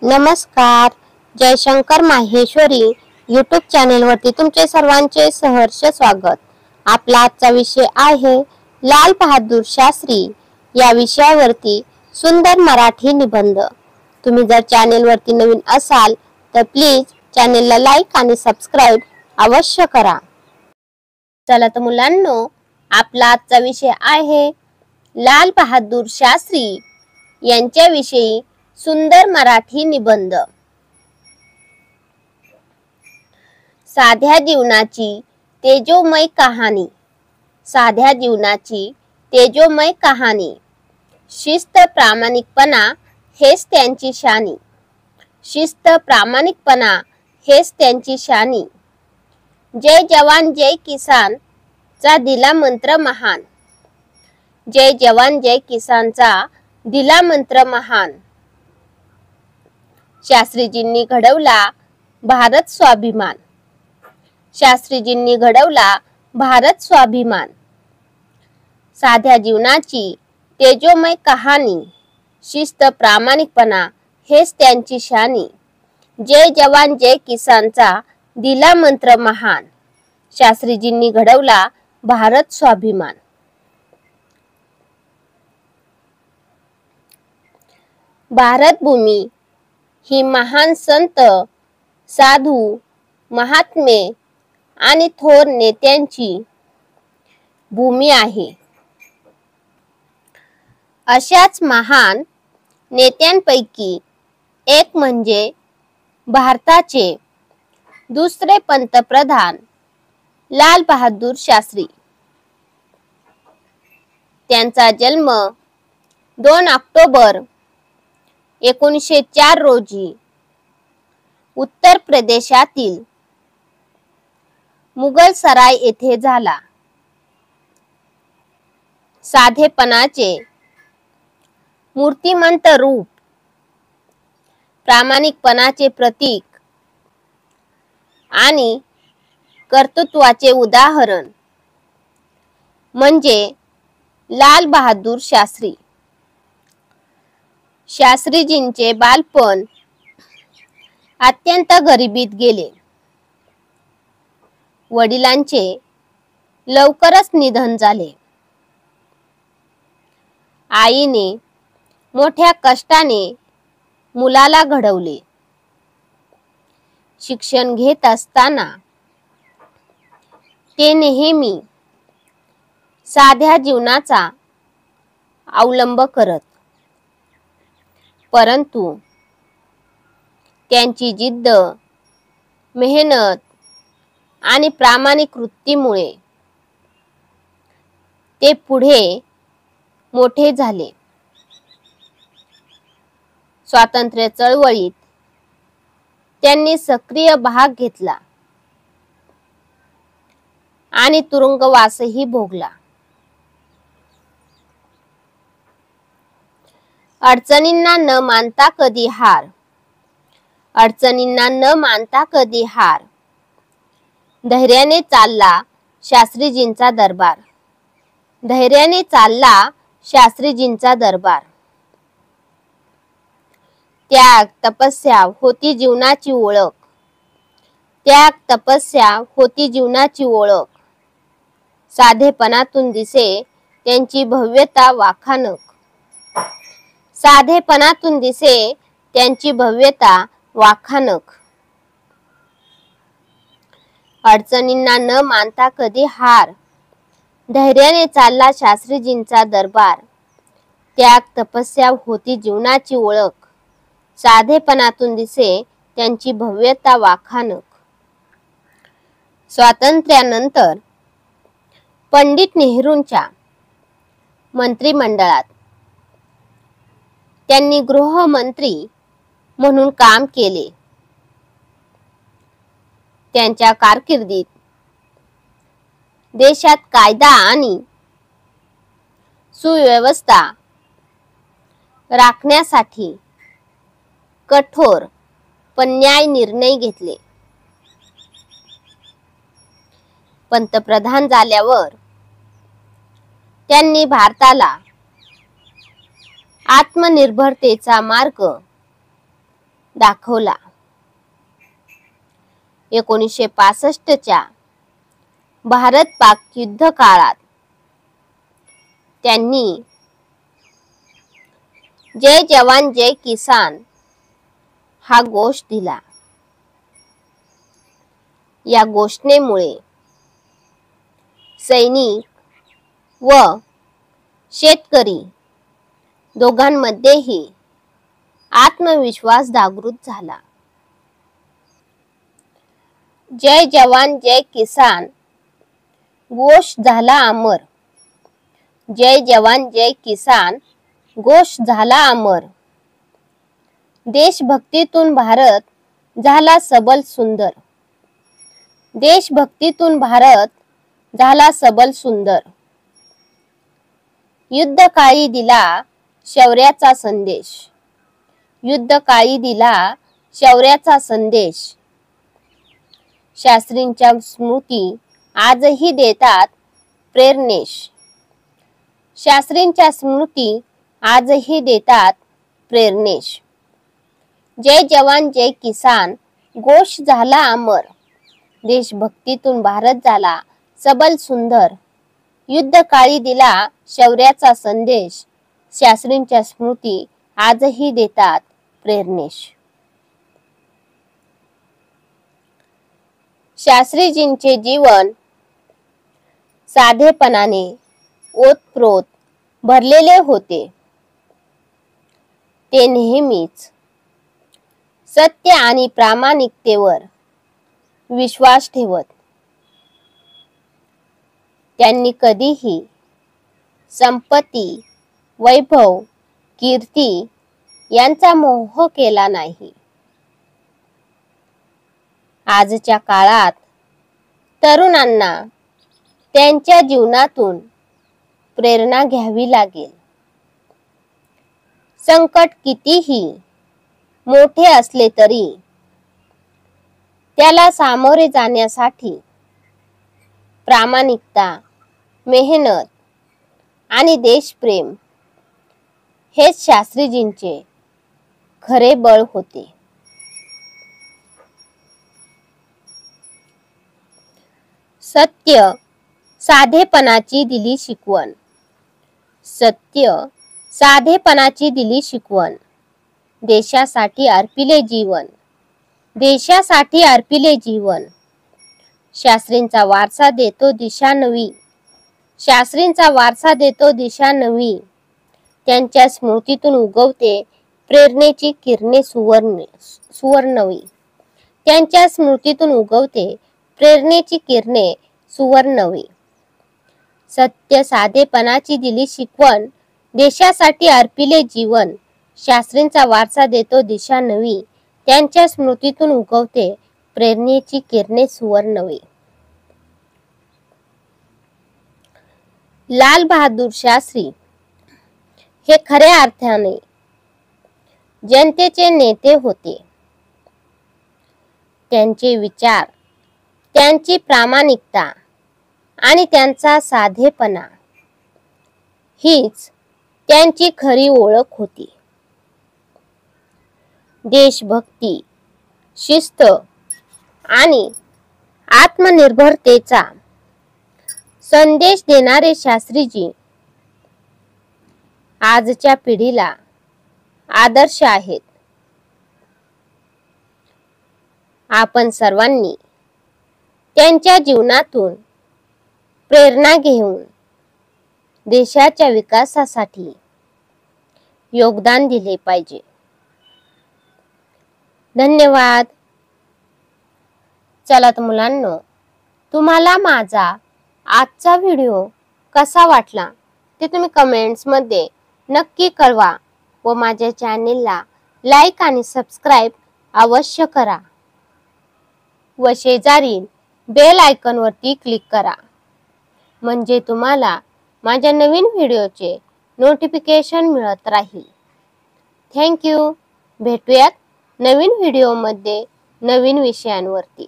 नमस्कार. जयशंकर माहेश्वरी यूट्यूब चॅनेलवरती तुमचे सर्वांचे सहर्ष स्वागत. आपला आजचा विषय आहे लाल बहादूर शास्त्री या विषयावरती सुंदर मराठी निबंध. तुम्ही जर चॅनेलवरती नवीन असाल तर प्लीज चॅनेलला लाईक आणि सबस्क्राईब अवश्य करा. चला तर मुलांनो, आपला आजचा विषय आहे लाल बहादूर शास्त्री यांच्याविषयी सुंदर मराठी निबंध. साध्या जीवनाची तेजोमय कहाणी. साध्या जीवनाची तेजोमय कहाणी. शिस्त प्रामाणिकपणा हेच त्यांची शानी. शिस्त प्रामाणिकपणा हेच त्यांची शानी. जय जवान जय किसान चा दिला मंत्र महान. जय जवान जय किसानचा दिला मंत्र महान. शास्त्रीजींनी घडवला भारत स्वाभिमान. शास्त्रीजींनी घडवला भारत स्वाभिमान. साध्या जीवनाची तेजोमय कहाणी. शिस्त प्रामाणिकपणा हेच त्यांची शानी. जय जवान जय किसानचा दिला मंत्र महान. शास्त्रीजींनी घडवला भारत स्वाभिमान. भारत भूमी ही महान संत, साधू, महात्मे आणि थोर नेत्यांची भूमी आहे. अशाच महान नेत्यांपैकी एक म्हणजे भारताचे दुसरे पंतप्रधान लाल बहादूर शास्त्री. त्यांचा जन्म 2 ऑक्टोबर 1904 रोजी उत्तर प्रदेशातील मुगलसराय येथे झाला. साधेपणाचे मूर्तिमंत रूप, प्रामाणिकपणाचे प्रतीक आणि कर्तृत्वाचे उदाहरण म्हणजे लाल बहादूर शास्त्री. शास्त्रीजींचे बालपण अत्यंत गरिबीत गेले. वडिलांचे लवकरच निधन झाले. आईने मोठ्या कष्टाने मुलाला घडवले. शिक्षण घेत असताना ते नेहमी साध्या जीवनाचा अवलंब करत. परंतु त्यांची जिद्द, मेहनत आणि प्रामाणिक वृत्तीमुळे ते पुढे मोठे झाले. स्वातंत्र्य चळवळीत त्यांनी सक्रिय भाग घेतला आणि तुरुंगवासही भोगला. अडचणींना न मानता कधी हार. अडचणींना न मानता कधी हार. धैर्याने चालला शास्त्रीजींचा दरबार. धैर्याने चालला शास्त्रीजींचा दरबार. त्याग तपस्या होती जीवनाची ओळख. त्याग तपस्या होती जीवनाची ओळख. साधेपणातून दिसे त्यांची भव्यता वाखाणक. साधेपणातून दिसे त्यांची भव्यता वाखाणक. अडचणींना न मानता कधी हार. धैर्याने चालला शास्त्रीजींचा दरबार. त्याग तपस्या होती जीवनाची ओळख. साधेपणातून दिसे त्यांची भव्यता वाखाणक. स्वातंत्र्यानंतर पंडित नेहरूंच्या मंत्रिमंडळात त्यांनी गृहमंत्री म्हणून काम केले. त्यांच्या कारकिर्दीत देशात कायदा आणि सुव्यवस्था राखण्यासाठी कठोर पण न्याय्य निर्णय घेतले. पंतप्रधान झाल्यावर त्यांनी भारताला आत्मनिर्भरतेचा मार्ग दाखवला. 1965च्या भारत-पाक युद्ध काळात त्यांनी जय जवान जय किसान हा घोष दिला. या घोषणेमुळे सैनिक व शेतकरी दोघांमध्येही आत्मविश्वास जागृत झाला. जय जवान जय किसान घोष झाला अमर. जय जवान जय किसान घोष झाला अमर. देशभक्तीतून भारत झाला सबल सुंदर. देशभक्तीतून भारत झाला सबल सुंदर. युद्धकाळी दिला शौर्याचा संदेश. युद्धकाळी दिला शौर्याचा संदेश. शास्त्रींच्या स्मृती आजही देतात प्रेरणेश. शास्त्रींच्या स्मृती आजही देतात प्रेरणेश. जय जवान जय किसान घोष झाला अमर. देशभक्तीतून भारत झाला सबल सुंदर. युद्धकाळी दिला शौर्याचा संदेश. शास्त्रींच्या स्मृती आजही देतात प्रेरणेश. शास्त्रीजींचे जीवन साधेपणाने ओतप्रोत भरलेले होते. ते नेहमीच सत्य आणि प्रामाणिकतेवर विश्वास ठेवत. त्यांनी कधीही संपत्ती, वैभव, कीर्ती यांचा मोह केला नाही. आजच्या काळात तरुणांना त्यांच्या जीवनातून प्रेरणा घ्यावी लागेल. संकट कितीही मोठे असले तरी त्याला सामोरे जाण्यासाठी प्रामाणिकता, मेहनत आणि देशप्रेम हेच शास्त्रीजींचे खरे बळ होते. सत्य साधेपणाची दिली शिकवण. सत्य साधेपणाची दिली शिकवण. देशासाठी अर्पिले जीवन. देशासाठी अर्पिले जीवन. शास्त्रींचा वारसा देतो दिशा नवी. शास्त्रींचा वारसा देतो दिशा नवी. त्यांच्या स्मृतीतून उगवते प्रेरणेची किरणे सुवर्णवी. त्यांच्या स्मृतीतून उगवते प्रेरणेची किरणे सुवर्णवी. सत्य साधेपणाची दिली शिकवण. देशासाठी अर्पिले जीवन. शास्त्रींचा वारसा देतो दिशा नवी. त्यांच्या स्मृतीतून उगवते प्रेरणेची किरणे सुवर्णवी. लाल बहादूर शास्त्री हे खऱ्या अर्थाने जनतेचे नेते होते. त्यांचे विचार, त्यांची प्रामाणिकता आणि त्यांचा साधेपणा हीच त्यांची खरी ओळख होती. देशभक्ती, शिस्त आणि आत्मनिर्भरतेचा संदेश देणारे शास्त्रीजी आजच्या पिढीला आदर्श आहेत. आपण सर्वांनी त्यांच्या जीवनातून प्रेरणा घेऊन देशाच्या विकासासाठी योगदान दिले पाहिजे. धन्यवाद. चला तर मुलांनो, तुम्हाला माझा आजचा व्हिडिओ कसा वाटला ते तुम्ही कमेंट्स मध्ये नक्की कळवा व माझ्या चॅनेलला लाईक आणि सबस्क्राईब अवश्य करा व शेजारील बेल आयकॉन वरती क्लिक करा, म्हणजे तुम्हाला माझ्या नवीन व्हिडिओचे नोटिफिकेशन मिळत राहील. Thank you. भेटूयात नवीन व्हिडिओमध्ये नवीन विषयांवरती.